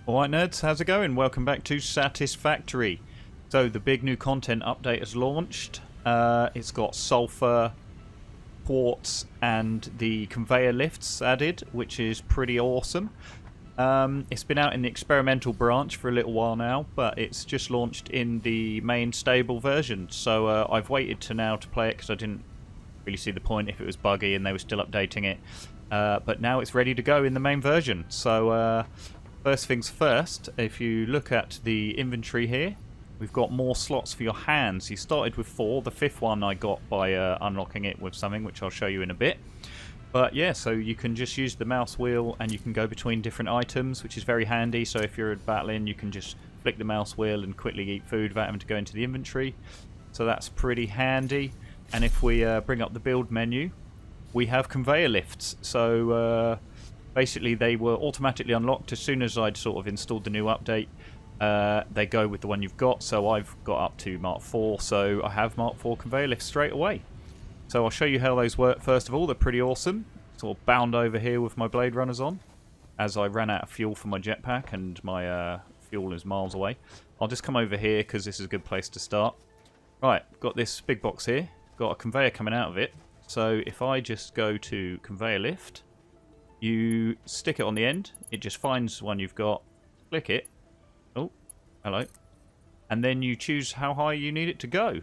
Alright nerds, how's it going? Welcome back to Satisfactory. So the big new content update has launched. It's got Sulphur, Quartz and the Conveyor lifts added, which is pretty awesome. It's been out in the experimental branch for a little while now, but it's just launched in the main stable version. So I've waited to now to play it because I didn't really see the point if it was buggy and they were still updating it. But now it's ready to go in the main version. So first things first, if you look at the inventory here, we've got more slots for your hands. You started with 4, the 5th one I got by unlocking it with something, which I'll show you in a bit. But yeah, so you can just use the mouse wheel and you can go between different items, which is very handy. So if you're battling, you can just flick the mouse wheel and quickly eat food without having to go into the inventory. So that's pretty handy. And if we bring up the build menu, we have conveyor lifts. So basically they were automatically unlocked as soon as I'd sort of installed the new update. They go with the one you've got, so I've got up to Mark 4, so I have Mark 4 conveyor lifts straight away. So I'll show you how those work first of all. They're pretty awesome. Sort of bound over here with my Blade Runners on, as I ran out of fuel for my jetpack and my fuel is miles away. I'll just come over here because this is a good place to start. Right, got this big box here, got a conveyor coming out of it. So if I just go to conveyor lift, you stick it on the end, it just finds one you've got, click it, oh, hello, and then you choose how high you need it to go.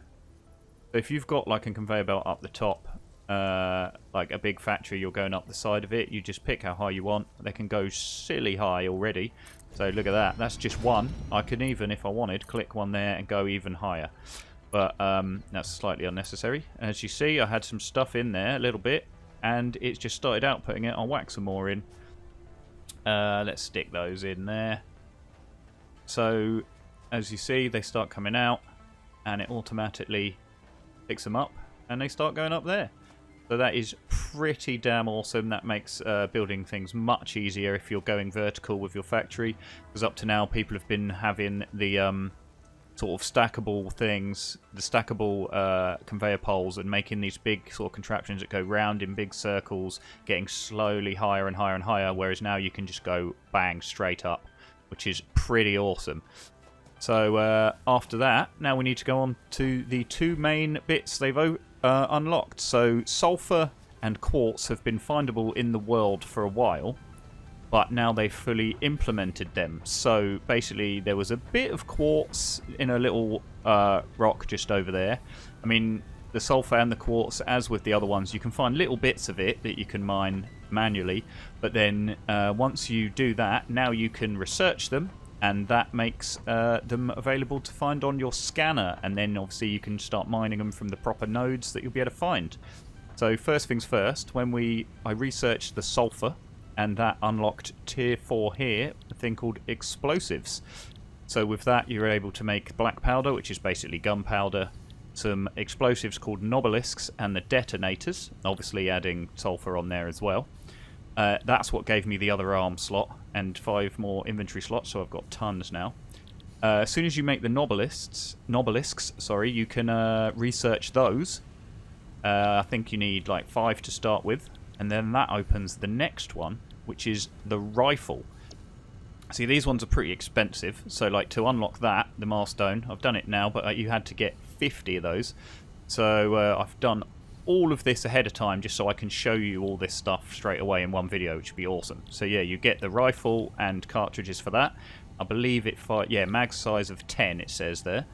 So if you've got like a conveyor belt up the top, like a big factory, you're going up the side of it, you just pick how high you want. They can go silly high already. So look at that, that's just one. I can even, if I wanted, click one there and go even higher. But that's slightly unnecessary. As you see, I had some stuff in there, a little bit, and it's just started outputting it. I'll whack some more in. Let's stick those in there. So, as you see, they start coming out, and it automatically picks them up, and they start going up there. So that is pretty damn awesome. That makes building things much easier if you're going vertical with your factory, because up to now people have been having the sort of stackable things, the stackable conveyor poles, and making these big sort of contraptions that go round in big circles, getting slowly higher and higher and higher, whereas now you can just go bang straight up, which is pretty awesome. So after that, now we need to go on to the two main bits they've unlocked. So Sulphur and Quartz have been findable in the world for a while, but now they've fully implemented them. So basically there was a bit of quartz in a little rock just over there. I mean, the sulfur and the quartz, as with the other ones, you can find little bits of it that you can mine manually, but then once you do that, now you can research them, and that makes them available to find on your scanner, and then obviously you can start mining them from the proper nodes that you'll be able to find. So first things first, when I researched the sulfur, and that unlocked tier 4 here, a thing called explosives. So with that you're able to make black powder, which is basically gunpowder, some explosives called Obelisks, and the detonators, obviously adding sulfur on there as well. That's what gave me the other arm slot and 5 more inventory slots, so I've got tons now. As soon as you make the Obelisks, sorry, you can research those. I think you need like 5 to start with. And then that opens the next one, which is the rifle. See, these ones are pretty expensive. So, like, to unlock that, the milestone, I've done it now, but you had to get 50 of those. So, I've done all of this ahead of time just so I can show you all this stuff straight away in one video, which would be awesome. So, yeah, you get the rifle and cartridges for that. I believe mag size of 10, it says there.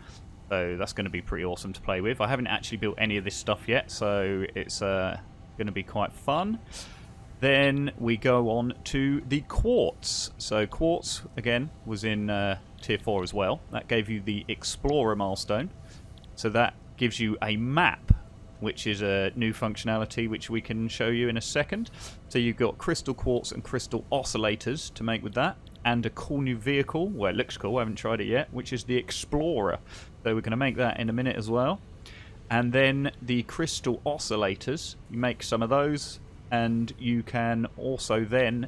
So, that's going to be pretty awesome to play with. I haven't actually built any of this stuff yet, so it's going to be quite fun. Then we go on to the quartz. So quartz again was in tier 4 as well. That gave you the explorer milestone. So that gives you a map, which is a new functionality which we can show you in a second. So you've got crystal quartz and crystal oscillators to make with that, and a cool new vehicle. Well, it looks cool, I haven't tried it yet, which is the explorer. So we're going to make that in a minute as well. And then the crystal oscillators, you make some of those, and you can also then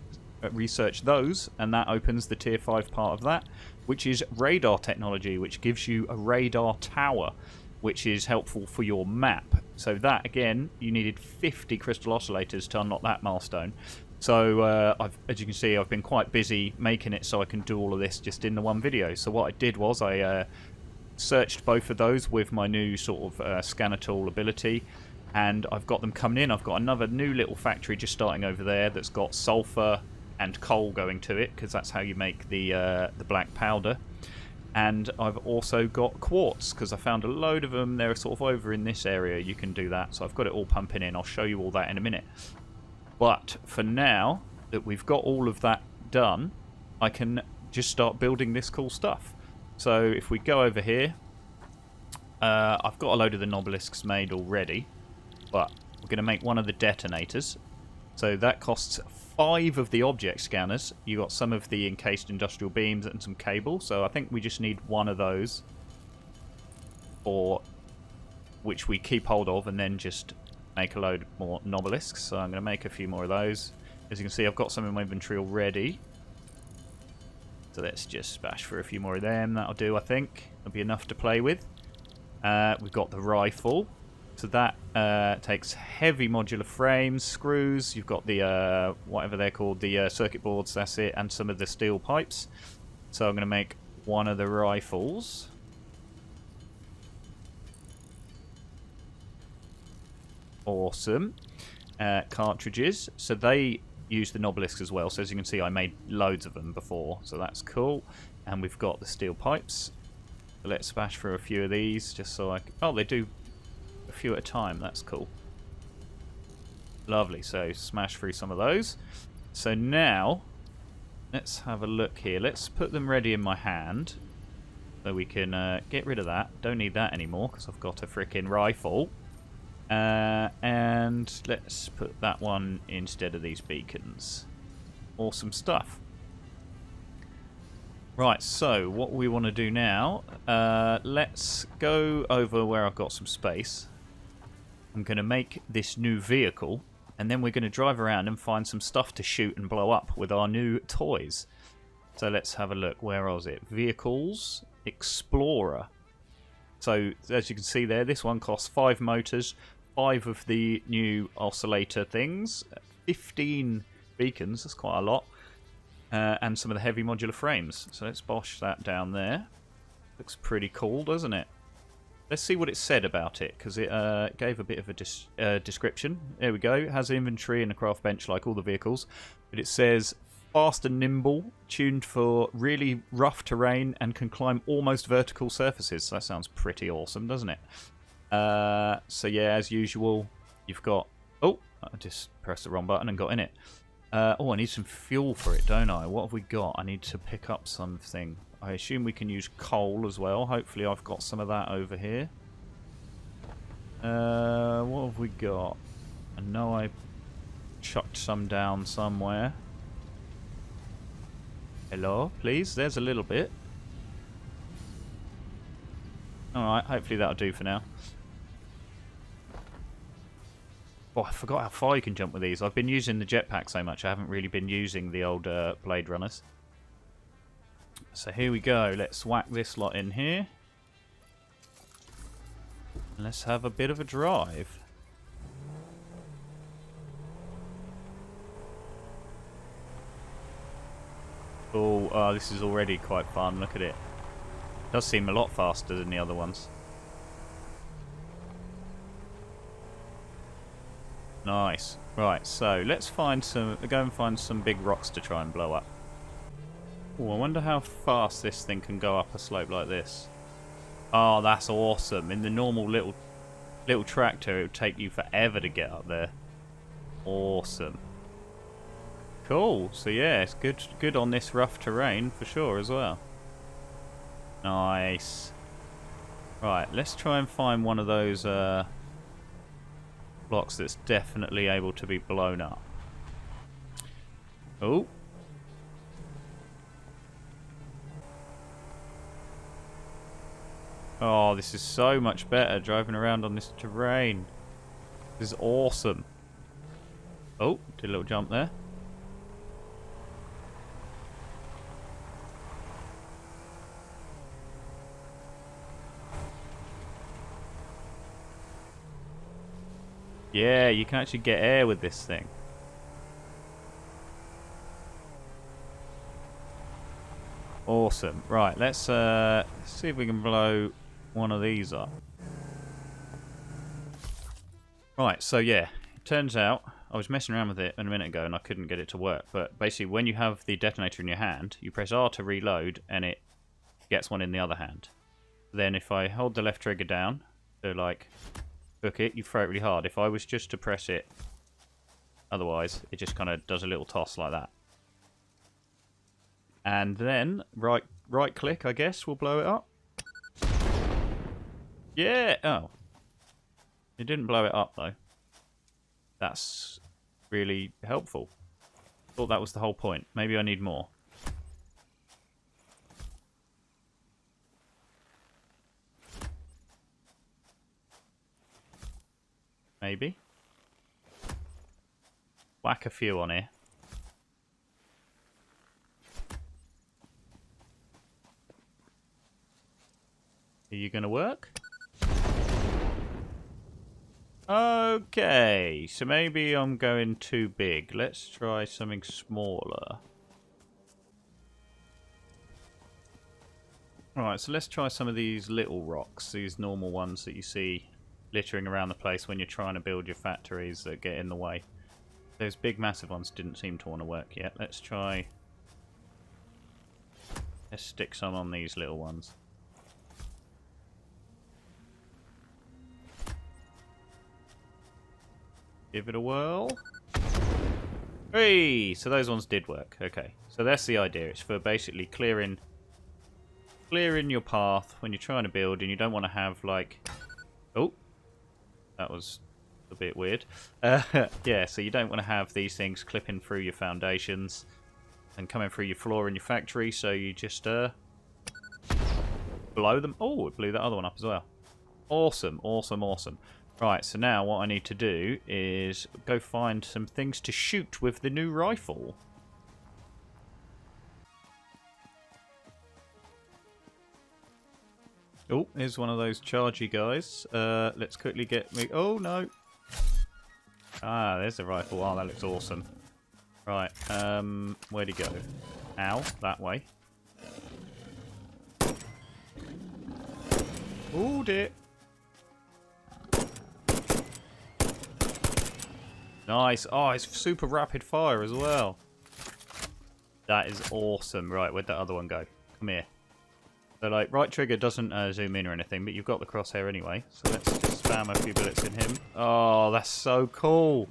research those, and that opens the tier 5 part of that, which is radar technology, which gives you a radar tower, which is helpful for your map. So that, again, you needed 50 crystal oscillators to unlock that milestone. So as you can see, I've been quite busy making it so I can do all of this just in the one video. So what I did was I searched both of those with my new sort of scanner tool ability, and I've got them coming in. I've got another new little factory just starting over there that's got sulphur and coal going to it, because that's how you make the black powder. And I've also got quartz, because I found a load of them. They're sort of over in this area. You can do that. So I've got it all pumping in. I'll show you all that in a minute. But for now that we've got all of that done, I can just start building this cool stuff. So if we go over here, I've got a load of the Obelisks made already, but we're going to make one of the detonators. So that costs 5 of the object scanners. You got some of the encased industrial beams and some cable. So I think we just need one of those, for which we keep hold of, and then just make a load more Obelisks. So I'm going to make a few more of those. As you can see, I've got some in my inventory already. So let's just bash for a few more of them. That'll do, I think. That'll be enough to play with. We've got the rifle. So that takes heavy modular frames, screws. You've got the, whatever they're called, the circuit boards, that's it, and some of the steel pipes. So I'm going to make one of the rifles. Awesome. Cartridges. So they use the Obelisks as well. So as you can see, I made loads of them before. So that's cool. And we've got the steel pipes. So let's smash through a few of these just so I can... Oh, they do a few at a time. That's cool. Lovely. So smash through some of those. So now, let's have a look here. Let's put them ready in my hand. So we can get rid of that. Don't need that anymore because I've got a freaking rifle. And let's put that one instead of these beacons. Awesome stuff. Right, so what we want to do now, let's go over where I've got some space. I'm going to make this new vehicle, and then we're going to drive around and find some stuff to shoot and blow up with our new toys. So let's have a look. Where was it? Vehicles, Explorer. So as you can see there, this one costs 5 motors, 5 of the new oscillator things, 15 beacons, that's quite a lot, and some of the heavy modular frames. So let's bosh that down there. Looks pretty cool, doesn't it? Let's see what it said about it, because it gave a bit of a description. There we go. It has inventory and a craft bench like all the vehicles, but it says fast and nimble, tuned for really rough terrain, and can climb almost vertical surfaces. So that sounds pretty awesome, doesn't it? So yeah, as usual, you've got... Oh, I just pressed the wrong button and got in it. Oh, I need some fuel for it, don't I? What have we got? I need to pick up something. I assume we can use coal as well. Hopefully I've got some of that over here. What have we got? I know I chucked some down somewhere. Hello, please? There's a little bit. Alright, hopefully that'll do for now. Oh, I forgot how far you can jump with these. I've been using the jetpack so much, I haven't really been using the old Blade Runners. So here we go. Let's whack this lot in here. And let's have a bit of a drive. Oh, this is already quite fun. Look at it. It does seem a lot faster than the other ones. Nice. Right, so let's go and find some big rocks to try and blow up. Oh, I wonder how fast this thing can go up a slope like this. Oh, that's awesome. In the normal little tractor, it would take you forever to get up there. Awesome. Cool. So yeah, it's good on this rough terrain for sure as well. Nice. Right, let's try and find one of those blocks that's definitely able to be blown up. Oh. Oh, this is so much better driving around on this terrain. This is awesome. Oh, did a little jump there. Yeah, you can actually get air with this thing. Awesome. Right, let's see if we can blow one of these up. Right, so yeah, it turns out I was messing around with it a minute ago and I couldn't get it to work. But basically, when you have the detonator in your hand, you press R to reload and it gets one in the other hand. Then if I hold the left trigger down to like hook it, you throw it really hard. If I was just to press it, otherwise, it just kind of does a little toss like that. And then right click, I guess, will blow it up. Yeah. Oh, it didn't blow it up though. That's really helpful. Thought that was the whole point. Maybe I need more. Maybe. Whack a few on here. Are you going to work? Okay, so maybe I'm going too big. Let's try something smaller. Alright, so let's try some of these little rocks, these normal ones that you see littering around the place when you're trying to build your factories that get in the way. Those big massive ones didn't seem to want to work yet. Let's stick some on these little ones. Give it a whirl. Hey! So those ones did work. Okay. So that's the idea. It's for basically clearing your path when you're trying to build and you don't want to have like... Oh! That was a bit weird. Yeah, so you don't want to have these things clipping through your foundations and coming through your floor in your factory, so you just blow them. Oh, it blew that other one up as well. Awesome, awesome, awesome. Right, so now what I need to do is go find some things to shoot with the new rifle. Oh, here's one of those chargy guys. Let's quickly get me... Oh, no. Ah, there's the rifle. Wow, that looks awesome. Right, where'd he go? Ow, that way. Oh, dear. Nice. Oh, it's super rapid fire as well. That is awesome. Right, where'd that other one go? Come here. So, like, right trigger doesn't zoom in or anything, but you've got the crosshair anyway. So let's just spam a few bullets in him. Oh, that's so cool.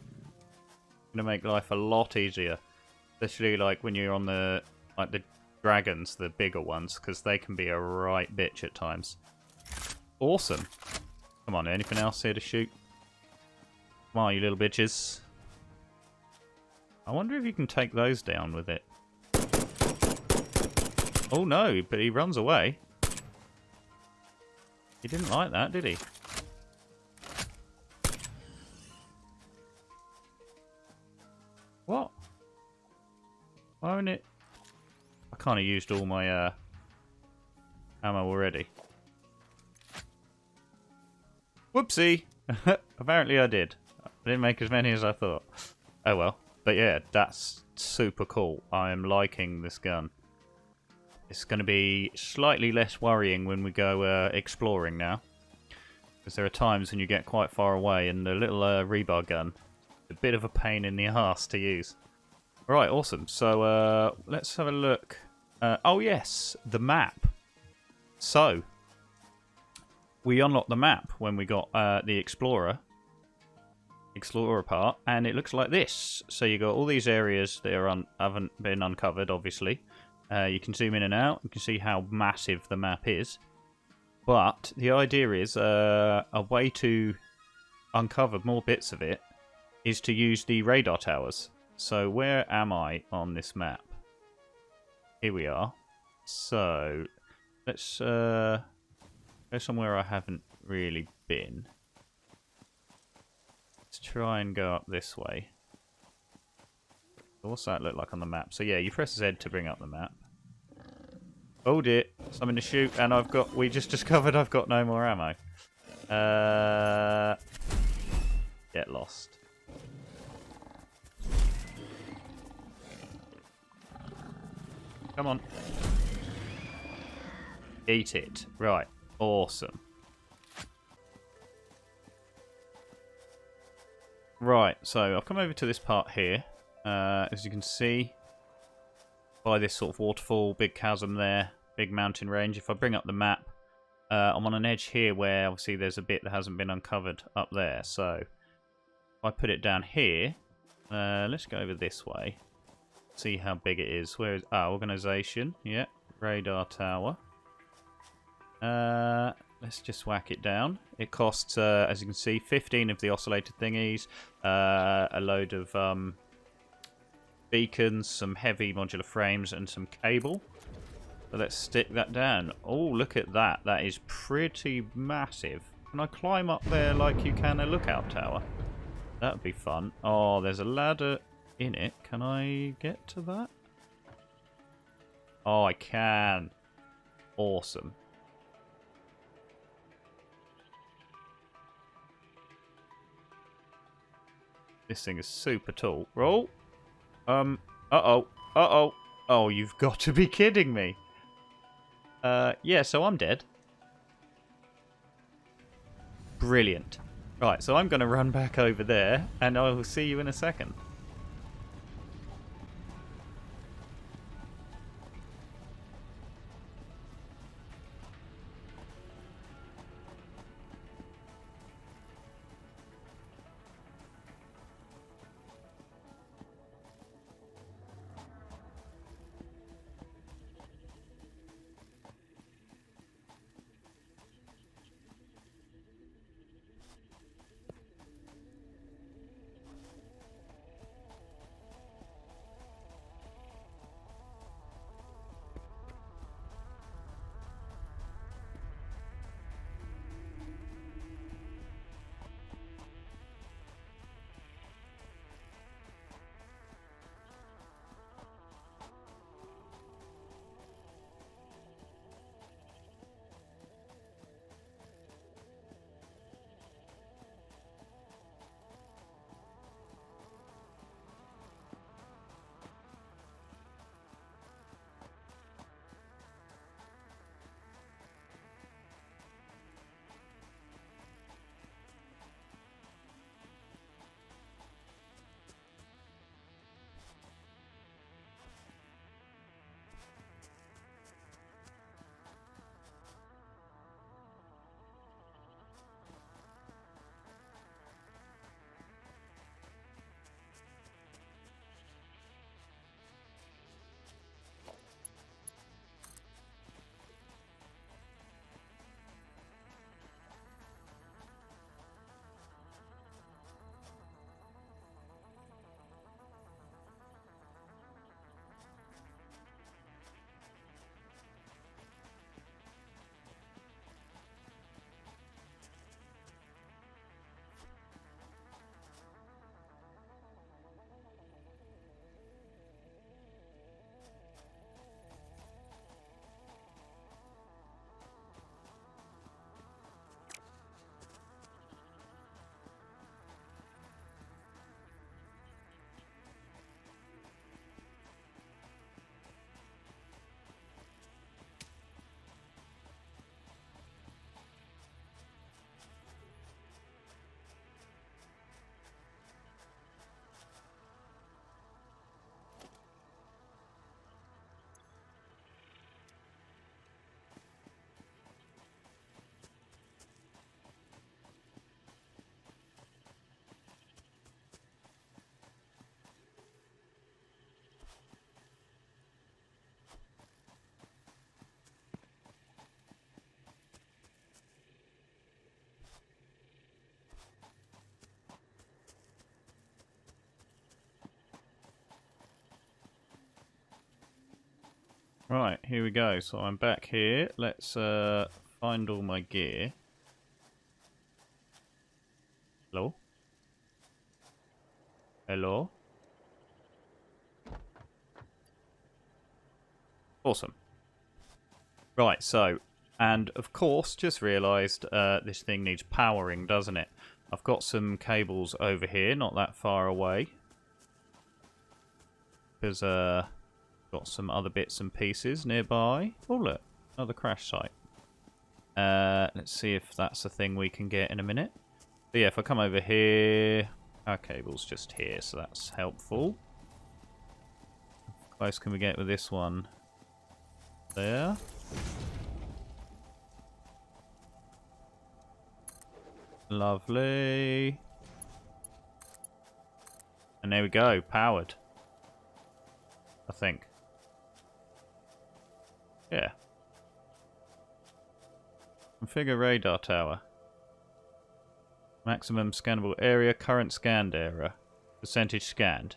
Gonna make life a lot easier. Especially, like, when you're on the dragons, the bigger ones, because they can be a right bitch at times. Awesome. Come on, anything else here to shoot? Come on, you little bitches. I wonder if you can take those down with it. Oh no, but he runs away. He didn't like that, did he? What? Why won't it? I kind of used all my ammo already. Whoopsie! Apparently I did. I didn't make as many as I thought. Oh well. But yeah, that's super cool. I am liking this gun. It's going to be slightly less worrying when we go exploring now. Because there are times when you get quite far away and the little rebar gun is a bit of a pain in the arse to use. Right, awesome. So let's have a look. Oh yes, the map. So, we unlocked the map when we got the Explorer part, and it looks like this. So you got all these areas that are haven't been uncovered, obviously. You can zoom in and out. You can see how massive the map is. But the idea is a way to uncover more bits of it is to use the radar towers. So where am I on this map? Here we are. So let's go somewhere I haven't really been. Let's try and go up this way. What's that look like on the map? So yeah, you press Z to bring up the map. Oh dear, something to shoot, and we just discovered I've got no more ammo. Get lost. Come on. Eat it. Right. Awesome. Right, so I've come over to this part here. As you can see, by this sort of waterfall, big chasm there, big mountain range. If I bring up the map, I'm on an edge here where obviously there's a bit that hasn't been uncovered up there. So if I put it down here, let's go over this way. See how big it is. Where is organisation? Yeah, radar tower. Let's just whack it down. It costs, as you can see, 15 of the oscillator thingies, a load of beacons, some heavy modular frames, and some cable. So let's stick that down. Oh, look at that. That is pretty massive. Can I climb up there like you can a lookout tower? That would be fun. Oh, there's a ladder in it. Can I get to that? Oh, I can. Awesome. This thing is super tall. Roll. Uh-oh. Uh-oh. Oh, you've got to be kidding me. Yeah, so I'm dead. Brilliant. Right, so I'm going to run back over there, and I will see you in a second. Right, here we go. So I'm back here. Let's find all my gear. Hello? Hello? Awesome. Right, so, and of course, just realised this thing needs powering, doesn't it? I've got some cables over here, not that far away. There's got some other bits and pieces nearby. Oh, look. Another crash site. Let's see if that's a thing we can get in a minute. But yeah, if I come over here, our cable's just here, so that's helpful. How close can we get with this one? There. Lovely. And there we go, powered. I think. Yeah. Configure radar tower. Maximum scannable area, current scanned area. Percentage scanned.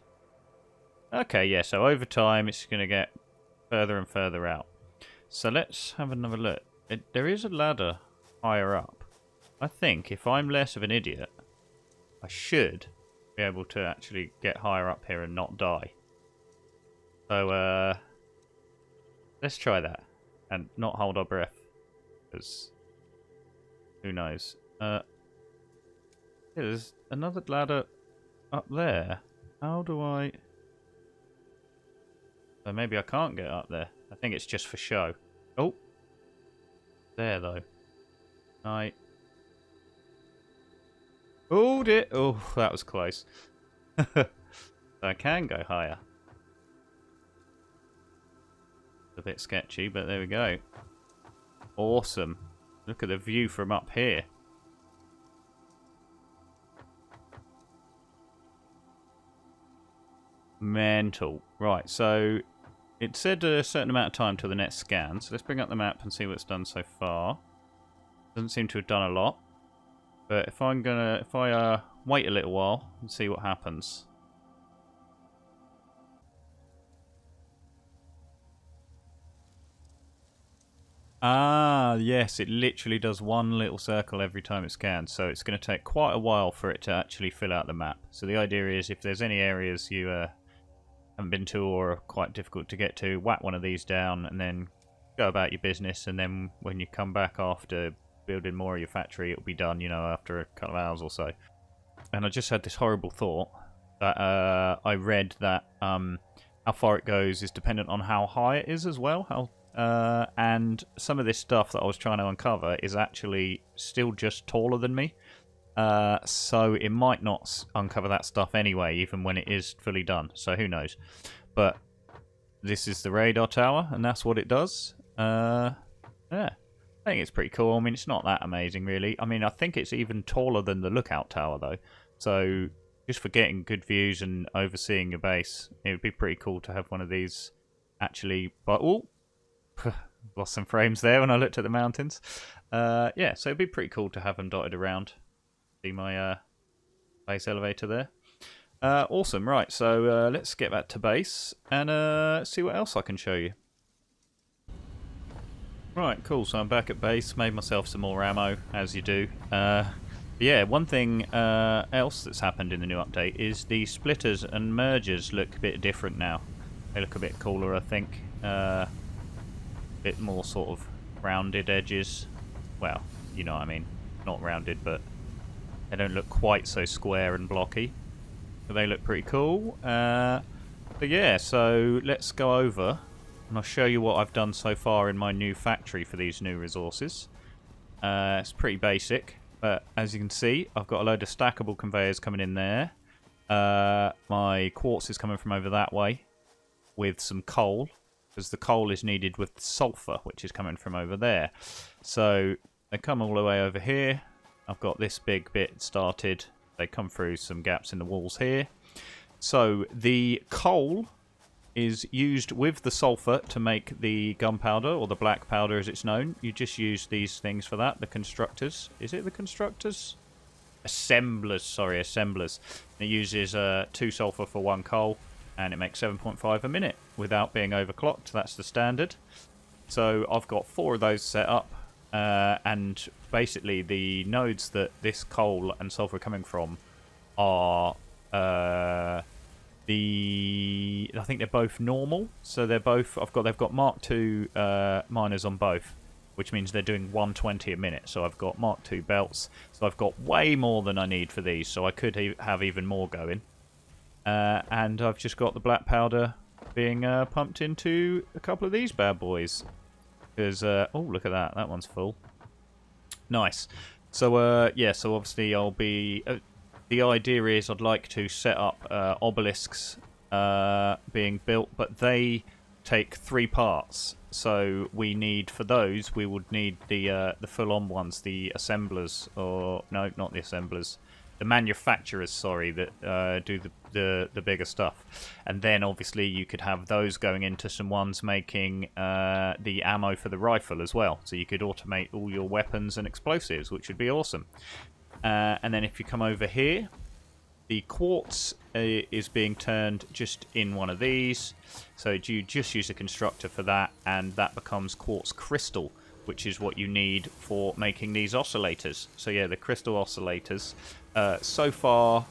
Okay, yeah, so over time it's going to get further and further out. So let's have another look. There is a ladder higher up. I think if I'm less of an idiot, I should be able to actually get higher up here and not die. So, let's try that. And not hold our breath. Because who knows. Yeah, there's another ladder up there. How do I... So maybe I can't get up there. I think it's just for show. Oh! There, though. Right. Oh, dear. Oh, that was close. I can go higher. A bit sketchy, but there we go. Awesome. Look at the view from up here. Mental. Right, so it said a certain amount of time till the next scan, so let's bring up the map and see what it's done so far. Doesn't seem to have done a lot. But if I wait a little while and see what happens. Ah, yes, it literally does one little circle every time it scans, so it's going to take quite a while for it to actually fill out the map. So the idea is if there's any areas you haven't been to or are quite difficult to get to, whack one of these down and then go about your business, and then when you come back after building more of your factory, it'll be done, you know, after a couple of hours or so. And I just had this horrible thought that I read that how far it goes is dependent on how high it is as well. And some of this stuff that I was trying to uncover is actually still just taller than me. So it might not uncover that stuff anyway, even when it is fully done. So who knows? But this is the radar tower, and that's what it does. Yeah. I think it's pretty cool. I mean, it's not that amazing, really. I mean, I think it's even taller than the lookout tower, though. So, just for getting good views and overseeing your base, it would be pretty cool to have one of these actually... But, oh! Lost some frames there when I looked at the mountains. Yeah, so it'd be pretty cool to have them dotted around. See my base elevator there. Awesome, right. So, let's get back to base and see what else I can show you. Right, cool, so I'm back at base, made myself some more ammo, as you do. Yeah, one thing else that's happened in the new update is the splitters and mergers look a bit different now. They look a bit cooler, I think. A bit more sort of rounded edges. Well, you know what I mean. Not rounded, but they don't look quite so square and blocky. So they look pretty cool. But yeah, so let's go over and I'll show you what I've done so far in my new factory for these new resources. It's pretty basic, but as you can see, I've got a load of stackable conveyors coming in there. My quartz is coming from over that way with some coal, because the coal is needed with sulphur, which is coming from over there. So they come all the way over here. I've got this big bit started. They come through some gaps in the walls here. So the coal is used with the sulphur to make the gunpowder, or the black powder as it's known. You just use these things for that, the constructors. Is it the constructors? Assemblers, sorry, assemblers. It uses 2 sulphur for 1 coal, and it makes 7.5 a minute without being overclocked. That's the standard. So I've got 4 of those set up, and basically the nodes that this coal and sulphur are coming from are... I think they're both normal, so they're both. They've got Mark II miners on both, which means they're doing 120 a minute. So I've got Mark II belts, so I've got way more than I need for these. So I could have even more going, and I've just got the black powder being pumped into a couple of these bad boys. Because, oh, look at that. That one's full. Nice. So, yeah, so obviously I'll be... the idea is I'd like to set up obelisks being built, but they take 3 parts. So we need, for those, we would need the full-on ones, the assemblers, or... No, not the assemblers. The manufacturers, sorry, that do the bigger stuff. And then obviously you could have those going into some ones making the ammo for the rifle as well. So you could automate all your weapons and explosives, which would be awesome. And then if you come over here, the quartz is being turned just in one of these. So you just use a constructor for that, and that becomes quartz crystal, which is what you need for making these oscillators. So yeah, the crystal oscillators. So far,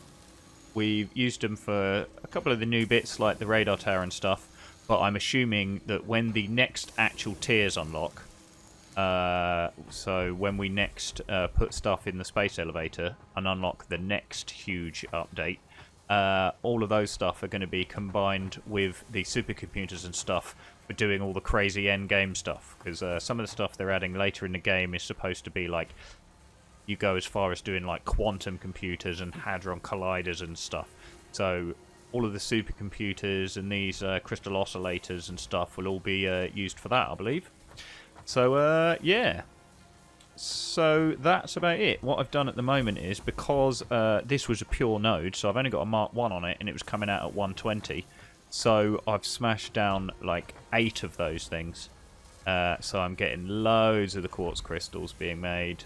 we've used them for a couple of the new bits like the radar tower and stuff, but I'm assuming that when the next actual tiers unlock, so when we next put stuff in the space elevator and unlock the next huge update, all of those stuff are going to be combined with the supercomputers and stuff for doing all the crazy end game stuff, because some of the stuff they're adding later in the game is supposed to be like, you go as far as doing like quantum computers and hadron colliders and stuff. So all of the supercomputers and these crystal oscillators and stuff will all be used for that, I believe. So yeah, so that's about it. What I've done at the moment is, because this was a pure node, so I've only got a Mark 1 on it and it was coming out at 120, so I've smashed down like 8 of those things. So I'm getting loads of the quartz crystals being made,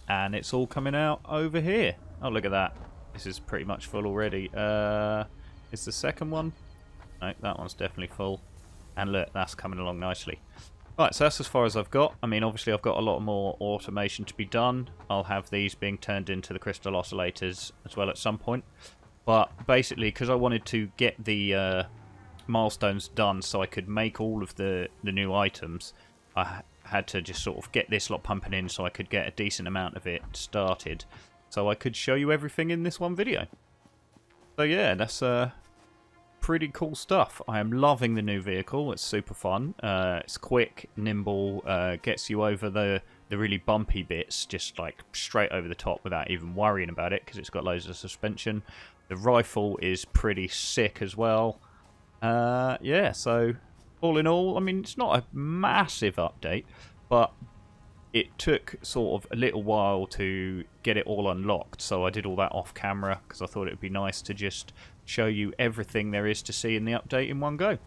and it's all coming out over here. Oh, look at that. This is pretty much full already. Is the second one? No, that one's definitely full. And look, that's coming along nicely. Right, so that's as far as I've got. I mean, obviously I've got a lot more automation to be done. I'll have these being turned into the crystal oscillators as well at some point. But basically, because I wanted to get the milestones done so I could make all of the new items, I had to just sort of get this lot pumping in so I could get a decent amount of it started, so I could show you everything in this one video. So yeah, that's pretty cool stuff. I am loving the new vehicle. It's super fun. It's quick, nimble, gets you over the really bumpy bits just like straight over the top without even worrying about it, because it's got loads of suspension. The rifle is pretty sick as well. Yeah, so all in all, I mean, it's not a massive update, but it took sort of a little while to get it all unlocked, so I did all that off camera because I thought it would be nice to just show you everything there is to see in the update in one go.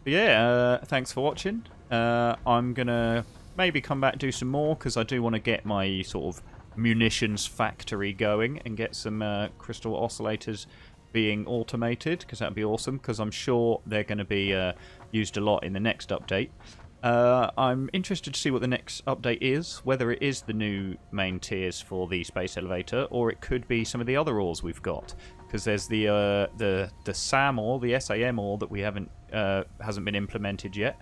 But yeah, thanks for watching. I'm going to maybe come back and do some more, because I do want to get my sort of munitions factory going and get some crystal oscillators being automated, because that'd be awesome, because I'm sure they're going to be used a lot in the next update. I'm interested to see what the next update is, whether it is the new main tiers for the space elevator, or it could be some of the other ores we've got, because there's the SAM ore, the SAM ore that we haven't hasn't been implemented yet.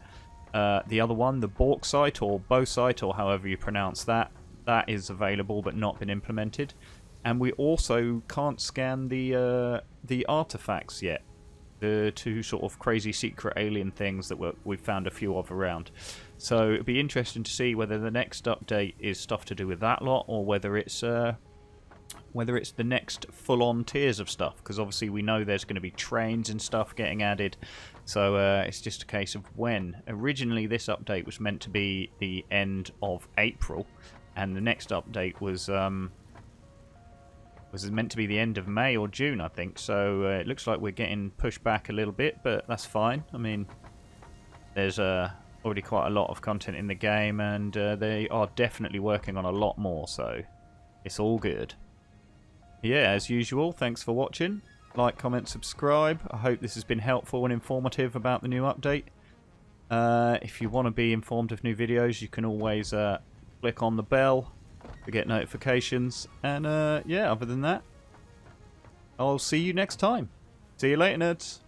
The other one, the bauxite or bauxite, or however you pronounce that, that is available but not been implemented. And we also can't scan the artifacts yet. The 2 sort of crazy secret alien things that we've found a few of around. So it'd be interesting to see whether the next update is stuff to do with that lot, or whether it's the next full-on tiers of stuff. Because obviously we know there's going to be trains and stuff getting added. So it's just a case of when. Originally this update was meant to be the end of April, and the next update was meant to be the end of May or June, I think. So it looks like we're getting pushed back a little bit, but that's fine. I mean, there's already quite a lot of content in the game, and they are definitely working on a lot more, so it's all good. Yeah, as usual, thanks for watching. Like, comment, subscribe. I hope this has been helpful and informative about the new update. If you want to be informed of new videos, you can always click on the bell to get notifications. And yeah, other than that, I'll see you next time. See you later, nerds.